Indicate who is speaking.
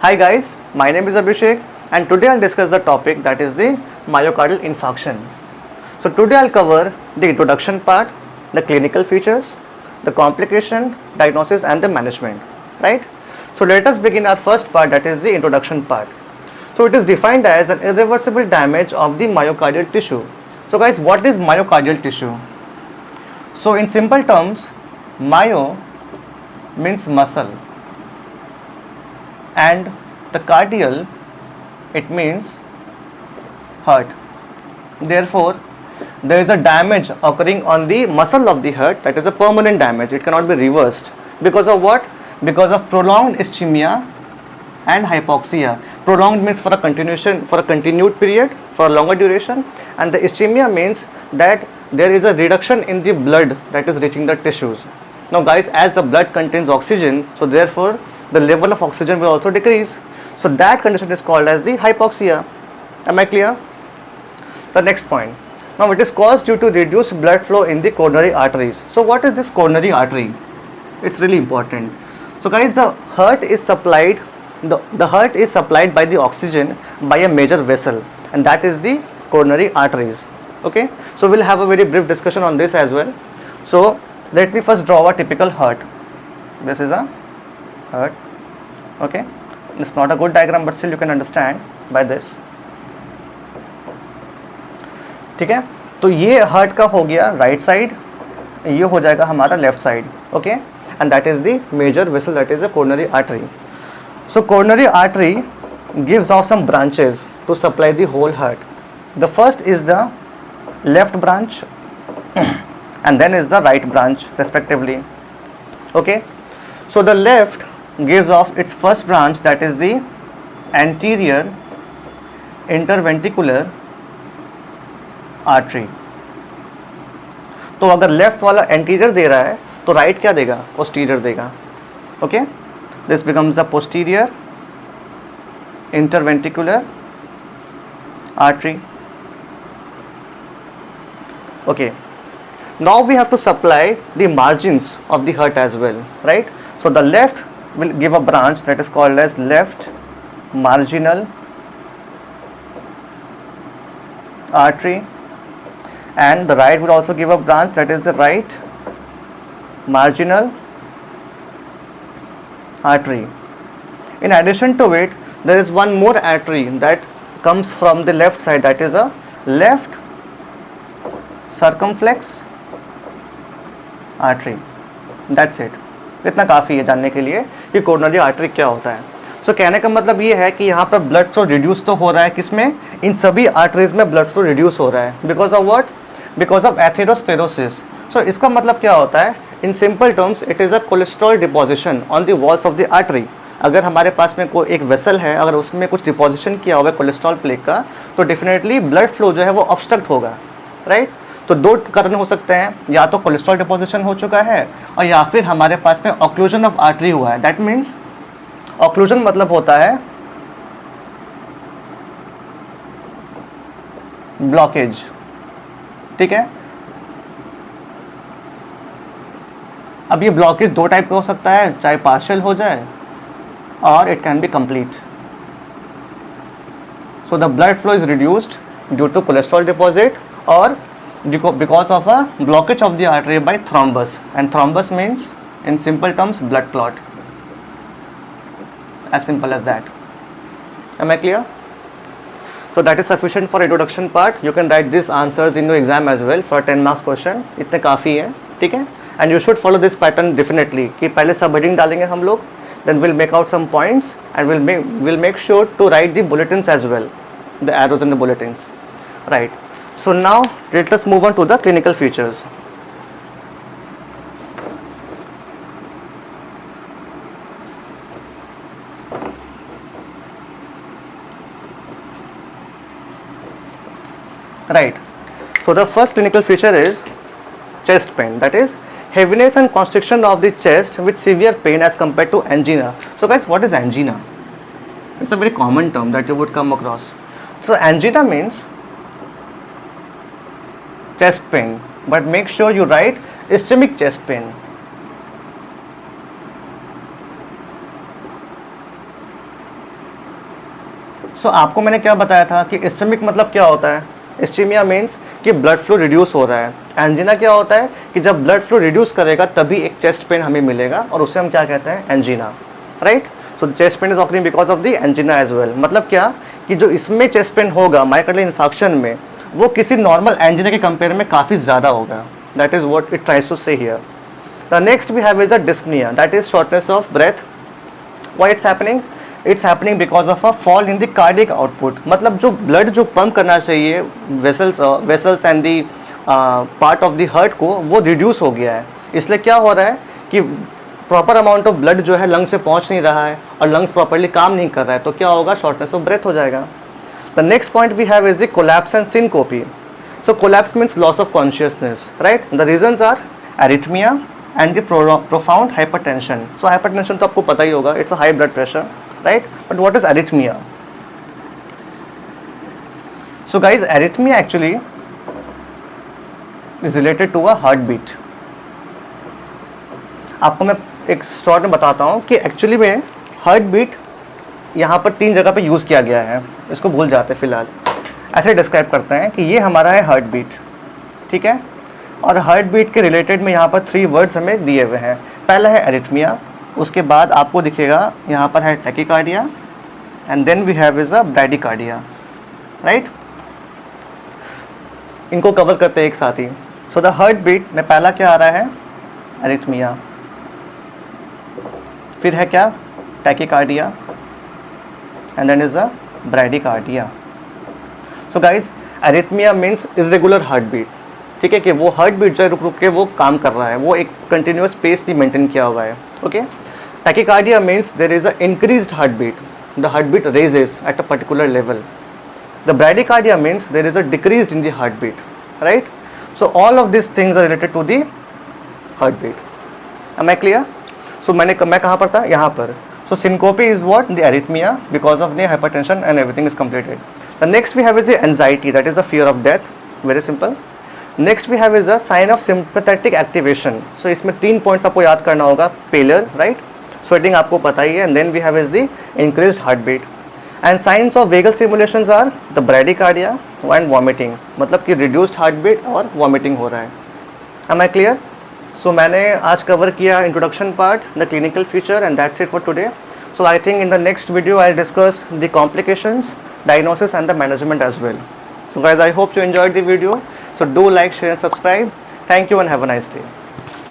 Speaker 1: Hi guys, my name is Abhishek and today I'll discuss the topic that is the myocardial infarction. So today I'll cover the introduction part, the clinical features, the complication, diagnosis and the management, right? So let us begin our first part, that is the introduction part. So it is defined as an irreversible damage of the myocardial tissue. So guys, what is myocardial tissue? So in simple terms, myo means muscle and the cardial, it means heart. Therefore there is a damage occurring on the muscle of the heart, that is a permanent damage. It cannot be reversed. Because of what? Because of prolonged ischemia and hypoxia. Prolonged means for a continued period, for a longer duration, and the ischemia means that there is a reduction in the blood that is reaching the tissues. Now guys, as the blood contains oxygen, so therefore the level of oxygen will also decrease. So that condition is called as the hypoxia. Am I clear? The next point. Now it is caused due to reduced blood flow in the coronary arteries. So what is this coronary artery? It's really important. So guys, the heart is supplied by the oxygen by a major vessel, and that is the coronary arteries. Okay, so we'll have a very brief discussion on this as well. So let me first draw a typical heart. This is a heart. Okay, it's not a good diagram but still you can understand by this. ठीक है, तो ये heart का हो गया right side, ये हो जाएगा हमारा left side. Okay, and that is the major vessel, that is the coronary artery. So coronary artery gives off some branches to supply the whole heart. The first is the left branch and then is the right branch respectively. Okay, so the left gives off its first branch, that is the anterior interventricular artery. तो अगर left वाला anterior दे रहा है तो right क्या देगा? Posterior देगा. Okay, this becomes the posterior interventricular artery. Okay, now we have to supply the margins of the heart as well, right? So the left will give a branch that is called as left marginal artery, and the right will also give a branch that is the right marginal artery. In addition to it, there is one more artery that comes from the left side, that is a left circumflex artery. That's it. इतना काफ़ी है जानने के लिए कि coronary artery क्या होता है. सो कहने का मतलब ये है कि यहाँ पर ब्लड फ्लो रिड्यूस तो हो रहा है, किसमें? इन सभी आर्टरीज में ब्लड फ्लो रिड्यूस हो रहा है. Because of what? Because of atherosclerosis. So इसका मतलब क्या होता है? In simple terms, it is a cholesterol deposition on the walls of the artery. अगर हमारे पास में कोई एक वेसल है, अगर उसमें कुछ डिपोजिशन किया हुआ है कोलेस्ट्रॉल प्लेक का, तो डेफिनेटली ब्लड फ्लो जो है वो ऑब्स्ट्रक्ट होगा, राइट? तो दो कारण हो सकते हैं, या तो कोलेस्ट्रॉल डिपोजिशन हो चुका है और या फिर हमारे पास में ऑक्लूजन ऑफ आर्टरी हुआ है. दैट मीन्स ऑक्लूजन मतलब होता है ब्लॉकेज. ठीक है, अब ये ब्लॉकेज दो टाइप का हो सकता है, चाहे पार्शियल हो जाए और it can be complete. So the blood flow is reduced due to cholesterol deposit और because of a blockage of the artery by thrombus, and thrombus means in simple terms blood clot. As simple as that. Am I clear? So that is sufficient for introduction part. You can write these answers in your exam as well for 10 marks question. इतने काफ़ी है, ठीक है? And you should follow this pattern definitely. कि पहले सब heading डालेंगे हम लोग, then we'll make out some points and we'll make sure to write the bulletins as well, the arrows in the bulletins, right? So now let us move on to the clinical features. Right. So the first clinical feature is chest pain, that is heaviness and constriction of the chest with severe pain as compared to angina. So guys, what is angina? It's a very common term that you would come across. So angina means chest pain, but make sure you write ischemic chest pain. सो आपको मैंने क्या बताया था कि ischaemic मतलब क्या होता है? इस्चीमिया मीन्स कि ब्लड फ्लो रिड्यूस हो रहा है। एंजीना क्या होता है कि जब ब्लड फ्लो रिड्यूस करेगा तभी एक चेस्ट पेन हमें मिलेगा और उसे हम क्या कहते हैं? Angina, right? So the chest pain is occurring because of the angina as well. मतलब क्या कि जो इसमें चेस्ट पेन होगा मायोकार्डियल इन्फार्क्शन में, वो किसी नॉर्मल एंजीना के कंपेयर में काफ़ी ज़्यादा होगा। That is what it tries to say here. The next we have is a dyspnoea, that is shortness of breath. Why it's happening? It's happening because of a fall in the cardiac output. मतलब जो blood जो pump करना चाहिए vessels and the part of the heart को, वो reduce हो गया है। इसलिए क्या हो रहा है कि प्रॉपर अमाउंट ऑफ ब्लड जो है लंग्स पे पहुंच नहीं रहा है और लंग्स प्रॉपरली काम नहीं कर रहा है, तो क्या होगा? शॉर्टनेस ऑफ ब्रेथ हो जाएगा। The next point we have is the collapse and syncope. So collapse means loss of consciousness, right? The reasons are arrhythmia and the profound hypertension. So hypertension तो आपको पता ही होगा, it's a high blood pressure, right? But what is arrhythmia? So guys, arrhythmia actually is related to a heartbeat. आपको मैं एक short में बताता हूँ कि एक्चुअली में हार्ट बीट यहाँ पर 3 जगह पे यूज़ किया गया है, इसको भूल जाते हैं फिलहाल। ऐसे डिस्क्राइब करते हैं कि ये हमारा है हार्ट बीट, ठीक है? और हार्ट बीट के रिलेटेड में यहाँ पर 3 वर्ड्स हमें दिए हुए हैं। पहला है एरिथमिया, उसके बाद आपको दिखेगा यहाँ पर है tachycardia, and then we have is a bradycardia, right? इनको कवर करते हैं एक साथ ही। सो द हार्ट बीट में पहला क्या आ रहा है? एरिथमिया। फिर है क्या? Tachycardia, and then is a bradycardia. So guys, arrhythmia means irregular heart beat, ठीक है? कि वो हार्ट बीट जो रुक रुक के वो काम कर रहा है, वो एक कंटिन्यूस पेस नहीं मेंटेन किया हुआ है, okay? Tachycardia means there is an increased heartbeat. The heartbeat raises at a particular level. The bradycardia means there is a decrease in the heartbeat, right? So all of these things are related to the heartbeat. Am I clear? So मैं कहाँ पर था? यहाँ पर. So syncope is what? The arrhythmia because of the hypertension and everything is completed. The next we have is the anxiety, that is the fear of death. Very simple. Next we have is a sign of sympathetic activation. So इसमें 3 points आपको याद करना होगा. Pallor, right? Sweating आपको पता ही है, and then we have is the increased heart beat. And signs of vagal stimulations are the bradycardia and vomiting, मतलब कि रिड्यूस्ड हार्ट बीट और वॉमिटिंग हो रहा है। M I clear? सो मैंने आज कवर किया introduction part, the clinical feature, and that's it for today. So I think in the next video I discuss the complications, diagnosis and the management as well. So guys, I hope you enjoyed the video. So do like, share and subscribe. Thank you and have a nice day.